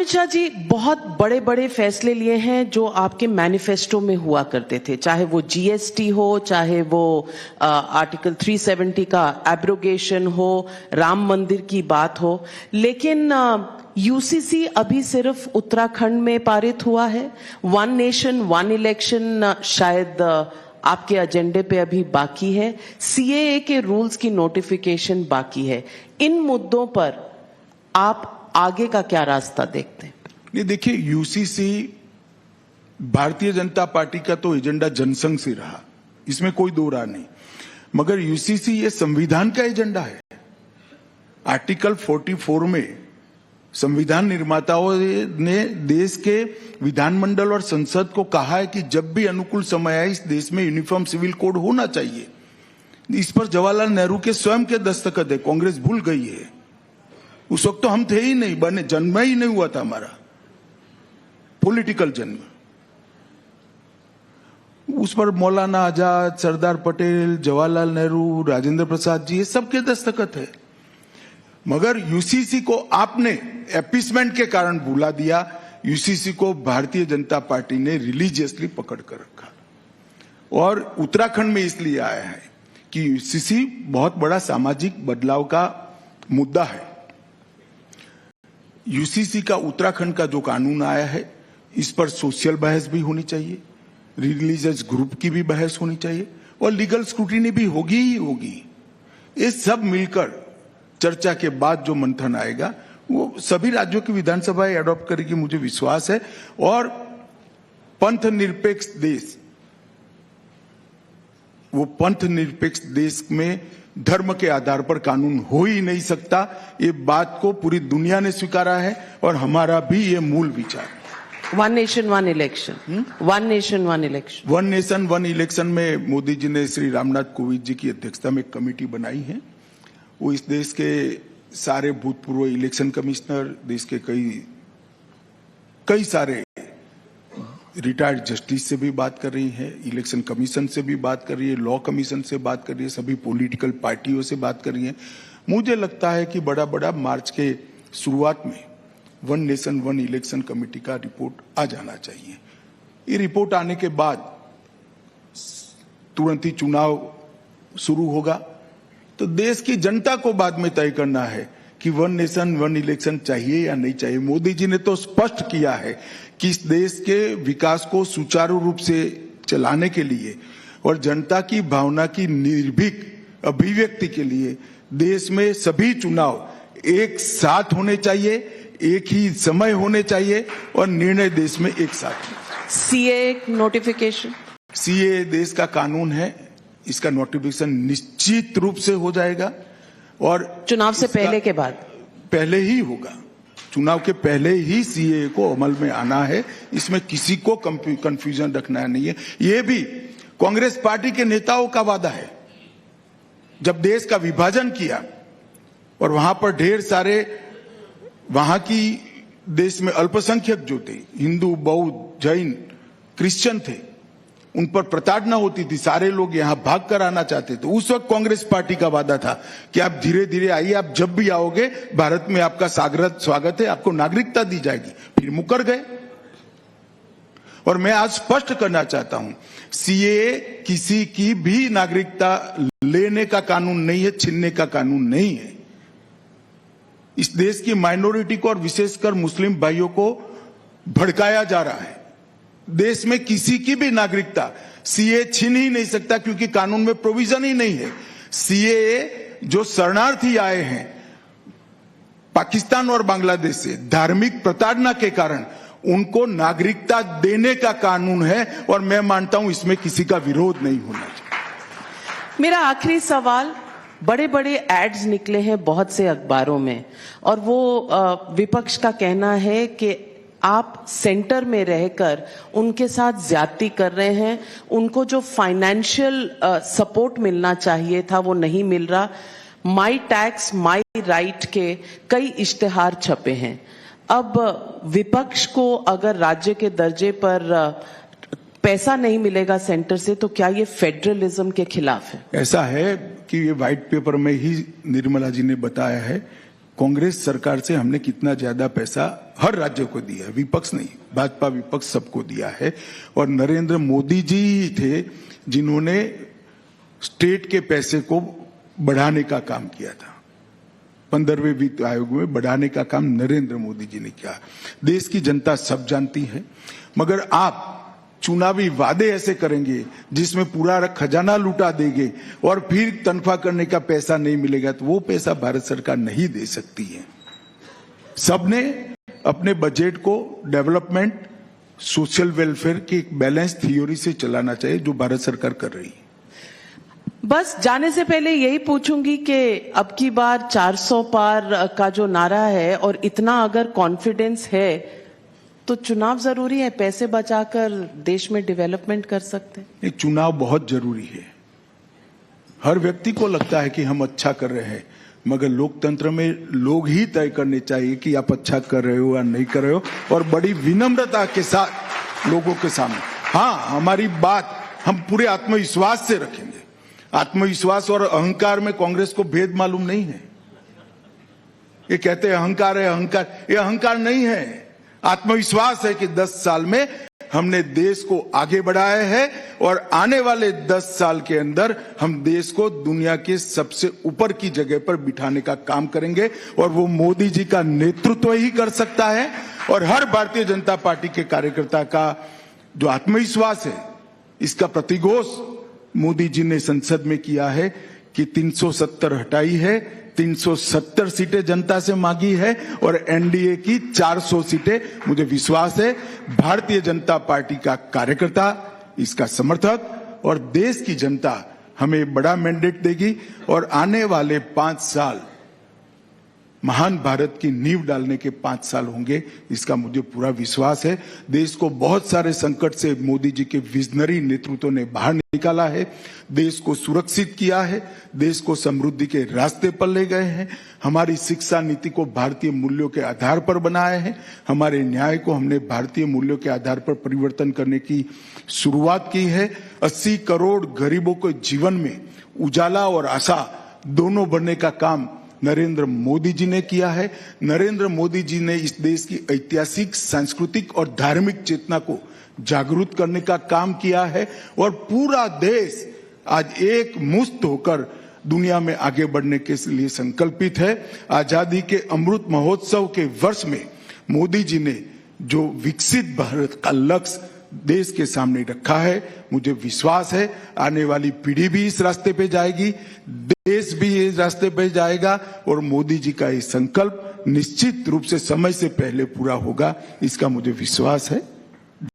अमित शाह जी बहुत बड़े बड़े फैसले लिए हैं जो आपके मैनिफेस्टो में हुआ करते थे, चाहे वो जीएसटी हो, चाहे वो आर्टिकल 370 का एब्रोगेशन हो, राम मंदिर की बात हो। लेकिन यूसीसी अभी सिर्फ उत्तराखंड में पारित हुआ है। वन नेशन वन इलेक्शन शायद आपके एजेंडे पे अभी बाकी है। सीएए के रूल्स की नोटिफिकेशन बाकी है। इन मुद्दों पर आप आगे का क्या रास्ता देखते हैं? नहीं, देखिए, यूसीसी भारतीय जनता पार्टी का तो एजेंडा जनसंघ से रहा, इसमें कोई दो राय नहीं। मगर यूसीसी ये संविधान का एजेंडा है। आर्टिकल 44 में संविधान निर्माताओं ने देश के विधानमंडल और संसद को कहा है कि जब भी अनुकूल समय आए इस देश में यूनिफॉर्म सिविल कोड होना चाहिए। इस पर जवाहरलाल नेहरू के स्वयं के दस्तखत है। कांग्रेस भूल गई है। उस वक्त तो हम थे ही नहीं, बने, जन्म ही नहीं हुआ था हमारा पॉलिटिकल जन्म। उस पर मौलाना आजाद, सरदार पटेल, जवाहरलाल नेहरू, राजेंद्र प्रसाद जी, ये सबके दस्तखत है। मगर यूसीसी को आपने एपीसमेंट के कारण भुला दिया। यूसीसी को भारतीय जनता पार्टी ने रिलीजियसली पकड़ कर रखा और उत्तराखंड में इसलिए आया है कि यूसीसी बहुत बड़ा सामाजिक बदलाव का मुद्दा है। यूसीसी का उत्तराखंड का जो कानून आया है, इस पर सोशल बहस भी होनी चाहिए, रिलीजियस ग्रुप की भी बहस होनी चाहिए और लीगल स्क्रूटिनी भी होगी ही होगी। ये सब मिलकर चर्चा के बाद जो मंथन आएगा वो सभी राज्यों की विधानसभाएं अडॉप्ट करेगी, मुझे विश्वास है। और पंथ निरपेक्ष देश, वो पंथ निरपेक्ष देश में धर्म के आधार पर कानून हो ही नहीं सकता। ये बात को पूरी दुनिया ने स्वीकारा है और हमारा भी ये मूल विचार है। One nation one election, one nation one election. One nation one election में मोदी जी ने श्री रामनाथ कोविंद जी की अध्यक्षता में एक कमेटी बनाई है। वो इस देश के सारे भूतपूर्व इलेक्शन कमिश्नर, देश के कई सारे रिटायर्ड जस्टिस से भी बात कर रही है, इलेक्शन कमीशन से भी बात कर रही है, लॉ कमीशन से बात कर रही है, सभी पॉलिटिकल पार्टियों से बात कर रही है। मुझे लगता है कि बड़ा मार्च के शुरुआत में one nation one election committee का रिपोर्ट आ जाना चाहिए। ये रिपोर्ट आने के बाद तुरंत ही चुनाव शुरू होगा, तो देश की जनता को बाद में तय करना है कि वन नेशन वन इलेक्शन चाहिए या नहीं चाहिए। मोदी जी ने तो स्पष्ट किया है कि इस देश के विकास को सुचारू रूप से चलाने के लिए और जनता की भावना की निर्भीक अभिव्यक्ति के लिए देश में सभी चुनाव एक साथ होने चाहिए, एक ही समय होने चाहिए और निर्णय देश में एक साथ। सीए नोटिफिकेशन, सीए देश का कानून है, इसका नोटिफिकेशन निश्चित रूप से हो जाएगा और चुनाव से पहले के बाद पहले ही होगा। चुनाव के पहले ही सीए को अमल में आना है, इसमें किसी को कंफ्यूजन रखना नहीं है। यह भी कांग्रेस पार्टी के नेताओं का वादा है। जब देश का विभाजन किया और वहां पर ढेर सारे वहां की देश में अल्पसंख्यक जो थे, हिंदू, बौद्ध, जैन, क्रिश्चियन थे, उन पर प्रताड़ना होती थी, सारे लोग यहां भाग कर आना चाहते थे। उस वक्त कांग्रेस पार्टी का वादा था कि आप धीरे धीरे आइए, आप जब भी आओगे भारत में आपका स्वागत है, आपको नागरिकता दी जाएगी। फिर मुकर गए। और मैं आज स्पष्ट करना चाहता हूं, सीए किसी की भी नागरिकता लेने का कानून नहीं है, छीनने का कानून नहीं है। इस देश की माइनॉरिटी को और विशेषकर मुस्लिम भाइयों को भड़काया जा रहा है। देश में किसी की भी नागरिकता सीए छीन ही नहीं सकता, क्योंकि कानून में प्रोविजन ही नहीं है। सीए जो शरणार्थी आए हैं पाकिस्तान और बांग्लादेश से धार्मिक प्रताड़ना के कारण, उनको नागरिकता देने का कानून है और मैं मानता हूं इसमें किसी का विरोध नहीं होना चाहिए। मेरा आखिरी सवाल, बड़े बड़े एड्स निकले हैं बहुत से अखबारों में और वो विपक्ष का कहना है कि आप सेंटर में रहकर उनके साथ ज्यादती कर रहे हैं, उनको जो फाइनेंशियल सपोर्ट मिलना चाहिए था वो नहीं मिल रहा। माई टैक्स माई राइट के कई इश्तेहार छपे हैं। अब विपक्ष को अगर राज्य के दर्जे पर पैसा नहीं मिलेगा सेंटर से, तो क्या ये फेडरलिज्म के खिलाफ है? ऐसा है कि ये व्हाइट पेपर में ही निर्मला जी ने बताया है कांग्रेस सरकार से हमने कितना ज्यादा पैसा हर राज्य को दिया है, विपक्ष नहीं, भाजपा विपक्ष सबको दिया है। और नरेंद्र मोदी जी ही थे जिन्होंने स्टेट के पैसे को बढ़ाने का काम किया था। 15वें वित्त आयोग में बढ़ाने का काम नरेंद्र मोदी जी ने किया। देश की जनता सब जानती है, मगर आप चुनावी वादे ऐसे करेंगे जिसमें पूरा खजाना लुटा देंगे और फिर तनख्वाह करने का पैसा नहीं मिलेगा, तो वो पैसा भारत सरकार नहीं दे सकती है। सबने अपने बजट को डेवलपमेंट, सोशल वेलफेयर की एक बैलेंस थ्योरी से चलाना चाहिए, जो भारत सरकार कर रही है। बस जाने से पहले यही पूछूंगी कि अब की बार 400 पार का जो नारा है और इतना अगर कॉन्फिडेंस है तो चुनाव जरूरी है, पैसे बचाकर देश में डेवलपमेंट कर सकते हैं। एक चुनाव बहुत जरूरी है। हर व्यक्ति को लगता है कि हम अच्छा कर रहे हैं, मगर लोकतंत्र में लोग ही तय करने चाहिए कि आप अच्छा कर रहे हो या नहीं कर रहे हो, और बड़ी विनम्रता के साथ लोगों के सामने। हाँ, हमारी बात हम पूरे आत्मविश्वास से रखेंगे। आत्मविश्वास और अहंकार में कांग्रेस को भेद मालूम नहीं है। ये कहते हैं अहंकार है, अहंकार, ये अहंकार नहीं है। आत्मविश्वास है कि 10 साल में हमने देश को आगे बढ़ाया है और आने वाले 10 साल के अंदर हम देश को दुनिया के सबसे ऊपर की जगह पर बिठाने का काम करेंगे, और वो मोदी जी का नेतृत्व ही कर सकता है। और हर भारतीय जनता पार्टी के कार्यकर्ता का जो आत्मविश्वास है, इसका प्रतिघोष मोदी जी ने संसद में किया है कि 370 हटाई है, 370 सीटें जनता से मांगी है और एनडीए की 400 सीटें। मुझे विश्वास है भारतीय जनता पार्टी का कार्यकर्ता, इसका समर्थक और देश की जनता हमें बड़ा मैंडेट देगी, और आने वाले 5 साल महान भारत की नींव डालने के 5 साल होंगे, इसका मुझे पूरा विश्वास है। देश को बहुत सारे संकट से मोदी जी के विजनरी नेतृत्व ने बाहर निकाला है, देश को सुरक्षित किया है, देश को समृद्धि के रास्ते पर ले गए हैं। हमारी शिक्षा नीति को भारतीय मूल्यों के आधार पर बनाए हैं, हमारे न्याय को हमने भारतीय मूल्यों के आधार पर परिवर्तन करने की शुरुआत की है। 80 करोड़ गरीबों के जीवन में उजाला और आशा दोनों बनने का काम नरेंद्र मोदी जी ने किया है। नरेंद्र मोदी जी ने इस देश की ऐतिहासिक, सांस्कृतिक और धार्मिक चेतना को जागरूक करने का काम किया है, और पूरा देश आज एक मुश्त होकर दुनिया में आगे बढ़ने के लिए संकल्पित है। आजादी के अमृत महोत्सव के वर्ष में मोदी जी ने जो विकसित भारत का लक्ष्य देश के सामने रखा है, मुझे विश्वास है आने वाली पीढ़ी भी इस रास्ते पे जाएगी, देश भी इस रास्ते पे जाएगा, और मोदी जी का ये संकल्प निश्चित रूप से समय से पहले पूरा होगा, इसका मुझे विश्वास है।